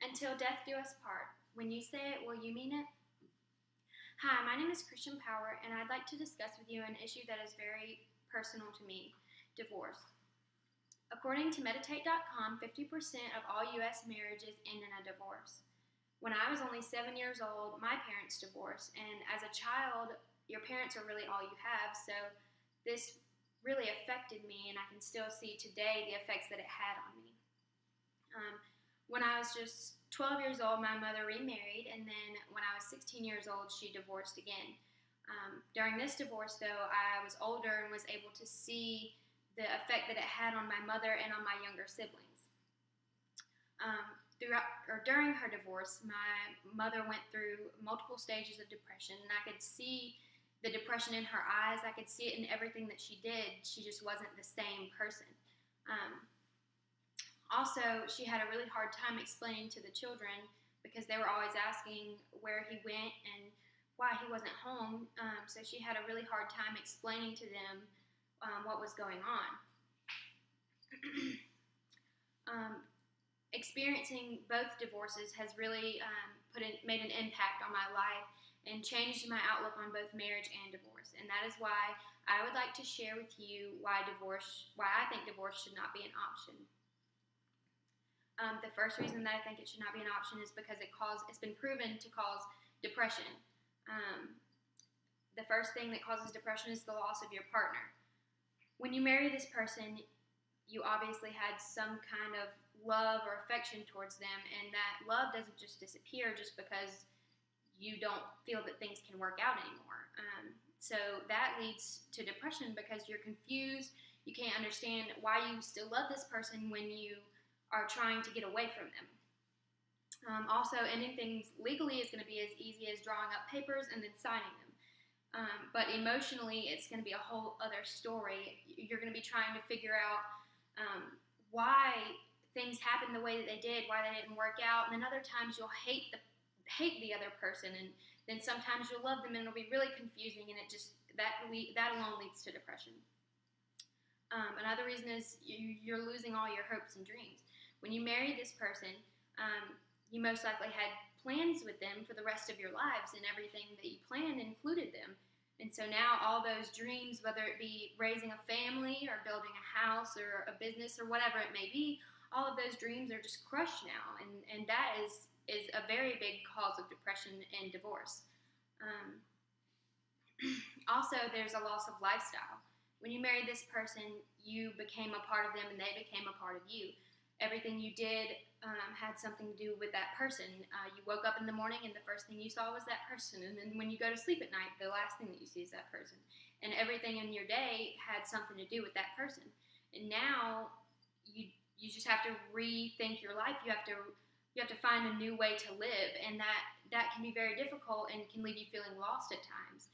Until death do us part. When you say it, will you mean it? Hi, my name is Christian Power, and I'd like to discuss with you an issue that is very personal to me: divorce. According to Meditate.com, 50% of all U.S. marriages end in a divorce. When I was only 7 years old, my parents divorced, and as a child, your parents are really all you have, so this really affected me, and I can still see today the effects that it had on me. When I was just 12 years old, my mother remarried, and then when I was 16 years old, she divorced again. During this divorce, though, I was older and was able to see the effect that it had on my mother and on my younger siblings. During her divorce, my mother went through multiple stages of depression, and I could see the depression in her eyes. I could see it in everything that she did. She just wasn't the same person. Also, she had a really hard time explaining to the children because they were always asking where he went and why he wasn't home. So she had a really hard time explaining to them what was going on. Experiencing both divorces has really made an impact on my life and changed my outlook on both marriage and divorce. And that is why I would like to share with you why I think divorce should not be an option. The first reason that I think it should not be an option is because it's been proven to cause depression. The first thing that causes depression is the loss of your partner. When you marry this person, you obviously had some kind of love or affection towards them, and that love doesn't just disappear just because you don't feel that things can work out anymore. So that leads to depression because you're confused. You can't understand why you still love this person when you are trying to get away from them. Also, ending things legally is going to be as easy as drawing up papers and then signing them. But emotionally, it's going to be a whole other story. You're going to be trying to figure out why things happened the way that they did, why they didn't work out, and then other times you'll hate the other person, and then sometimes you'll love them, and it'll be really confusing, and that alone leads to depression. Another reason is you're losing all your hopes and dreams. When you marry this person, you most likely had plans with them for the rest of your lives, and everything that you planned included them. And so now all those dreams, whether it be raising a family or building a house or a business or whatever it may be, all of those dreams are just crushed now, and that is a very big cause of depression and divorce. Also, there's a loss of lifestyle. When you married this person, you became a part of them and they became a part of you. Everything you did had something to do with that person. You woke up in the morning and the first thing you saw was that person. And then when you go to sleep at night, the last thing that you see is that person. And everything in your day had something to do with that person. And now you just have to rethink your life. You have to find a new way to live. And that can be very difficult and can leave you feeling lost at times.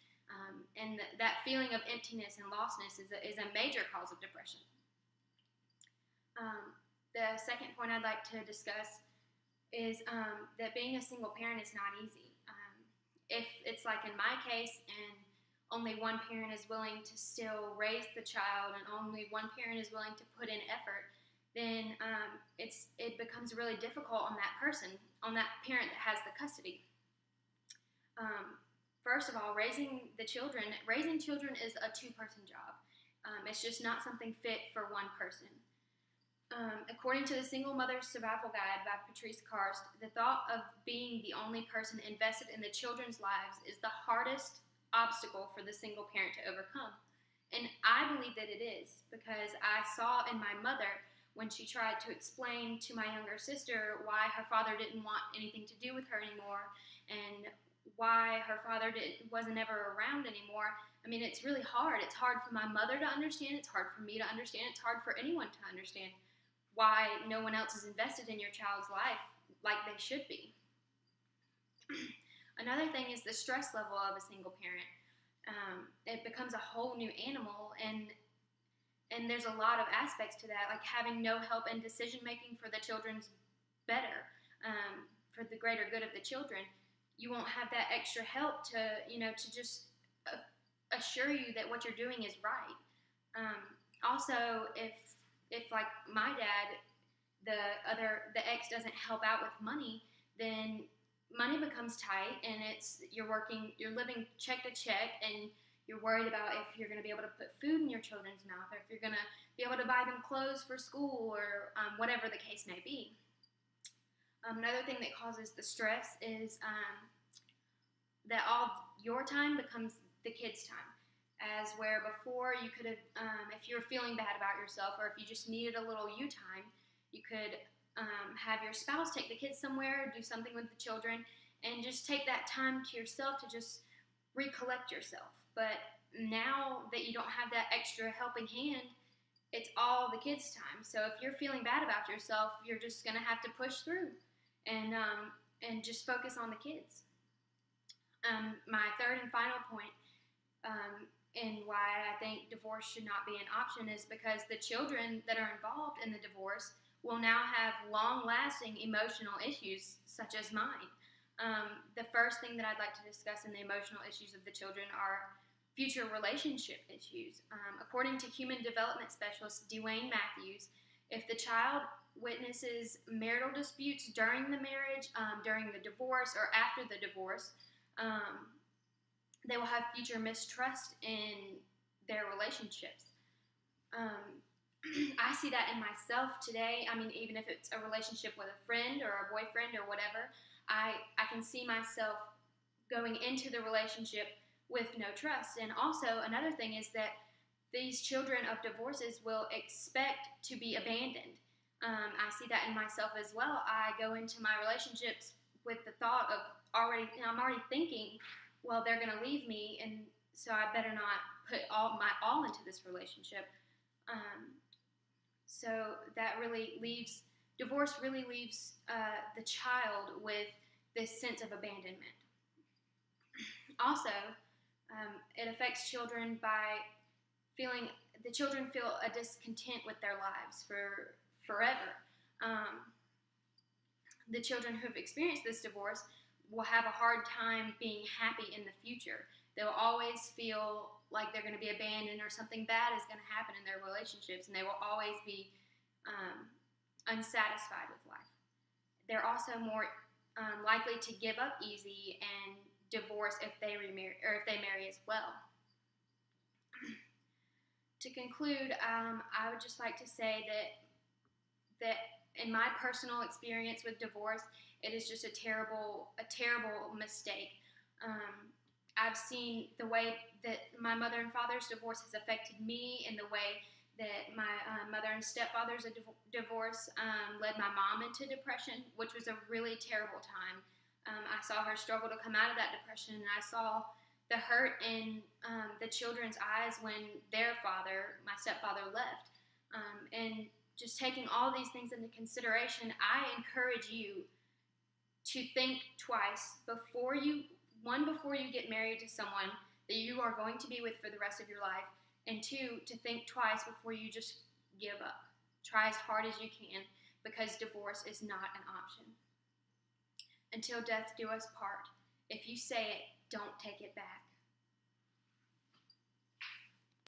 And that feeling of emptiness and lostness is a major cause of depression. The second point I'd like to discuss is that being a single parent is not easy. If it's like in my case and only one parent is willing to still raise the child and only one parent is willing to put in effort, then it becomes really difficult on that person, on that parent that has the custody. First of all, raising children is a two-person job. It's just not something fit for one person. According to the Single Mother Survival Guide by Patrice Karst, the thought of being the only person invested in the children's lives is the hardest obstacle for the single parent to overcome. And I believe that it is, because I saw in my mother when she tried to explain to my younger sister why her father didn't want anything to do with her anymore and why her father wasn't ever around anymore. I mean, it's really hard. It's hard for my mother to understand. It's hard for me to understand. It's hard for anyone to understand why no one else is invested in your child's life like they should be. Another thing is the stress level of a single parent. It becomes a whole new animal, and there's a lot of aspects to that, like having no help in decision making for the children's better, for the greater good of the children. You won't have that extra help to just assure you that what you're doing is right. Also, if like my dad the ex doesn't help out with money, then money becomes tight, and you're living check to check, and you're worried about if you're going to be able to put food in your children's mouth, or if you're going to be able to buy them clothes for school, or whatever the case may be. Another thing that causes the stress is that all your time becomes the kids' time. As where before you could have, if you're feeling bad about yourself, or if you just needed a little you time, you could have your spouse take the kids somewhere, do something with the children, and just take that time to yourself to just recollect yourself. But now that you don't have that extra helping hand, it's all the kids' time. So if you're feeling bad about yourself, you're just going to have to push through and just focus on the kids. My third and final point, and why I think divorce should not be an option, is because the children that are involved in the divorce will now have long-lasting emotional issues, such as mine. The first thing that I'd like to discuss in the emotional issues of the children are future relationship issues. According to human development specialist Dwayne Matthews, if the child witnesses marital disputes during the marriage, during the divorce, or after the divorce, they will have future mistrust in their relationships. I see that in myself today. I mean, even if it's a relationship with a friend or a boyfriend or whatever, I can see myself going into the relationship with no trust. And also, another thing is that these children of divorces will expect to be abandoned. I see that in myself as well. I go into my relationships with the thought of I'm already thinking, well, they're going to leave me, and so I better not put my all into this relationship. So that divorce really leaves the child with this sense of abandonment. Also, it affects children by the children feel a discontent with their lives for forever. The children who have experienced this divorce will have a hard time being happy in the future. They will always feel like they're going to be abandoned, or something bad is going to happen in their relationships, and they will always be unsatisfied with life. They're also more likely to give up easy and divorce if they remarry, or if they marry as well. To conclude, I would just like to say that in my personal experience with divorce, it is just a terrible mistake. I've seen the way that my mother and father's divorce has affected me, and the way that my mother and stepfather's divorce led my mom into depression, which was a really terrible time. I saw her struggle to come out of that depression, and I saw the hurt in the children's eyes when their father, my stepfather, left. And just taking all these things into consideration, I encourage you to think twice before you get married to someone that you are going to be with for the rest of your life, and two, to think twice before you just give up. Try as hard as you can, because divorce is not an option. Until death do us part. If you say it, don't take it back.